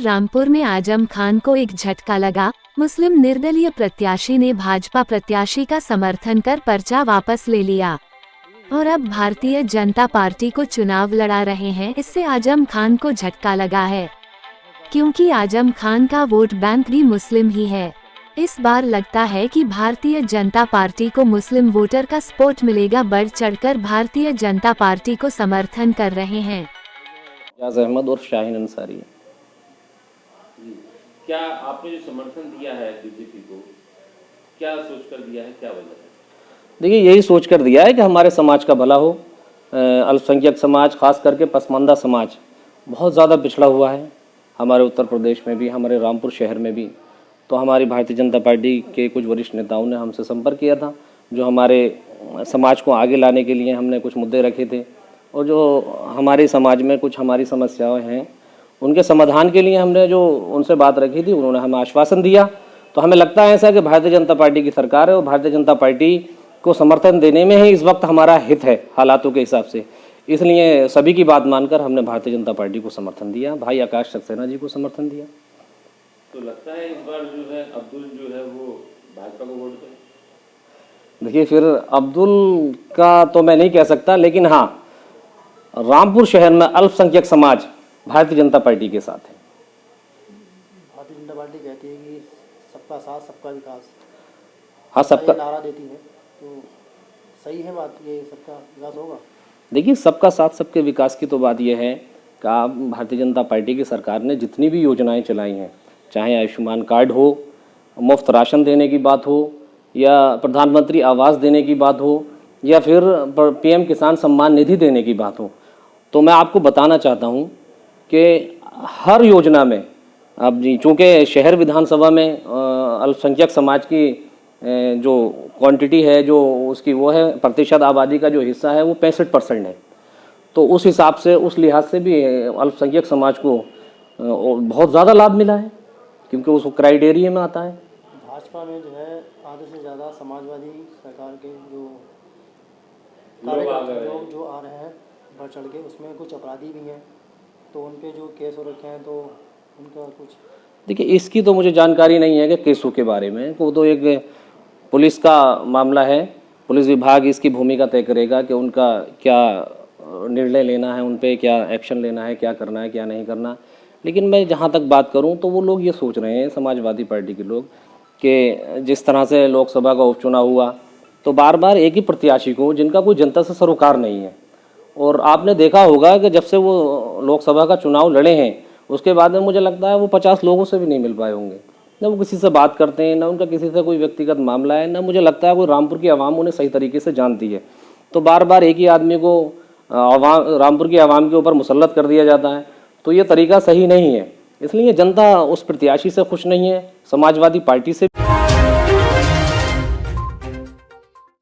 रामपुर में आजम खान को एक झटका लगा। मुस्लिम निर्दलीय प्रत्याशी ने भाजपा प्रत्याशी का समर्थन कर पर्चा वापस ले लिया और अब भारतीय जनता पार्टी को चुनाव लड़ा रहे हैं। इससे आजम खान को झटका लगा है, क्योंकि आजम खान का वोट बैंक भी मुस्लिम ही है। इस बार लगता है कि भारतीय जनता पार्टी को मुस्लिम वोटर का सपोर्ट मिलेगा। बढ़ चढ़कर भारतीय जनता पार्टी को समर्थन कर रहे हैं। एजाज अहमद और शाहीन अंसारी। क्या आपने जो समर्थन दिया है बीजेपी को, क्या सोचकर दिया है, क्या वजह है? देखिए, यही सोचकर दिया है कि हमारे समाज का भला हो। अल्पसंख्यक समाज, खास करके पसमानदा समाज बहुत ज़्यादा पिछड़ा हुआ है हमारे उत्तर प्रदेश में भी, हमारे रामपुर शहर में भी। तो हमारी भारतीय जनता पार्टी के कुछ वरिष्ठ नेताओं ने हमसे संपर्क किया था, जो हमारे समाज को आगे लाने के लिए हमने कुछ मुद्दे रखे थे और जो हमारे समाज में कुछ हमारी समस्याएं हैं उनके समाधान के लिए हमने जो उनसे बात रखी थी, उन्होंने हमें आश्वासन दिया। तो हमें लगता है ऐसा कि भारतीय जनता पार्टी की सरकार है और भारतीय जनता पार्टी को समर्थन देने में ही इस वक्त हमारा हित है हालातों के हिसाब से। इसलिए सभी की बात मानकर हमने भारतीय जनता पार्टी को समर्थन दिया, भाई आकाश सक्सेना जी को समर्थन दिया। तो लगता है इस बार जो है अब्दुल जो है वो भाजपा को वोट दें? देखिए, फिर अब्दुल का तो मैं नहीं कह सकता, लेकिन हाँ, रामपुर शहर में अल्पसंख्यक समाज भारतीय जनता पार्टी के साथ है। भारतीय जनता पार्टी कहती है कि सबका साथ सबका विकास, हाँ, सबका नारा देती है, तो सही है बात, ये सबका विकास होगा। देखिए, सबका साथ सबके विकास की तो बात यह है कि आप भारतीय जनता पार्टी की सरकार ने जितनी भी योजनाएं चलाई हैं, चाहे आयुष्मान कार्ड हो, मुफ्त राशन देने की बात हो, या प्रधानमंत्री आवास देने की बात हो, या फिर पीएम किसान सम्मान निधि देने की बात हो, तो मैं आपको बताना चाहता हूं कि हर योजना में अब चूँकि शहर विधानसभा में अल्पसंख्यक समाज की जो क्वांटिटी है, जो उसकी वो है प्रतिशत आबादी का जो हिस्सा है वो 65% है। तो उस हिसाब से, उस लिहाज से भी अल्पसंख्यक समाज को बहुत ज़्यादा लाभ मिला है, क्योंकि उस क्राइटेरिया में आता है। भाजपा में जो है आधे से ज़्यादा समाजवादी सरकार के जो जो आ रहे हैं बढ़ चढ़ के, उसमें कुछ अपराधी भी हैं, तो उन पे जो केस हो रखे हैं, तो उनका कुछ। देखिए, इसकी तो मुझे जानकारी नहीं है कि केसों के बारे में, वो तो एक पुलिस का मामला है। पुलिस विभाग इसकी भूमिका तय करेगा कि उनका क्या निर्णय लेना है, उन पे क्या एक्शन लेना है, क्या करना है, क्या नहीं करना। लेकिन मैं जहाँ तक बात करूँ तो वो लोग ये सोच रहे हैं, समाजवादी पार्टी के लोग, कि जिस तरह से लोकसभा का उपचुनाव हुआ तो बार बार एक ही प्रत्याशी को, जिनका कोई जनता से सरोकार नहीं है, और आपने देखा होगा कि जब से वो लोकसभा का चुनाव लड़े हैं उसके बाद में मुझे लगता है वो 50 लोगों से भी नहीं मिल पाए होंगे। न वो किसी से बात करते हैं, न उनका किसी से कोई व्यक्तिगत मामला है, न मुझे लगता है कोई रामपुर की आवाम उन्हें सही तरीके से जानती है। तो बार बार एक ही आदमी को रामपुर की आवाम के ऊपर मुसल्लत कर दिया जाता है, तो ये तरीका सही नहीं है। इसलिए जनता उस प्रत्याशी से खुश नहीं है, समाजवादी पार्टी से।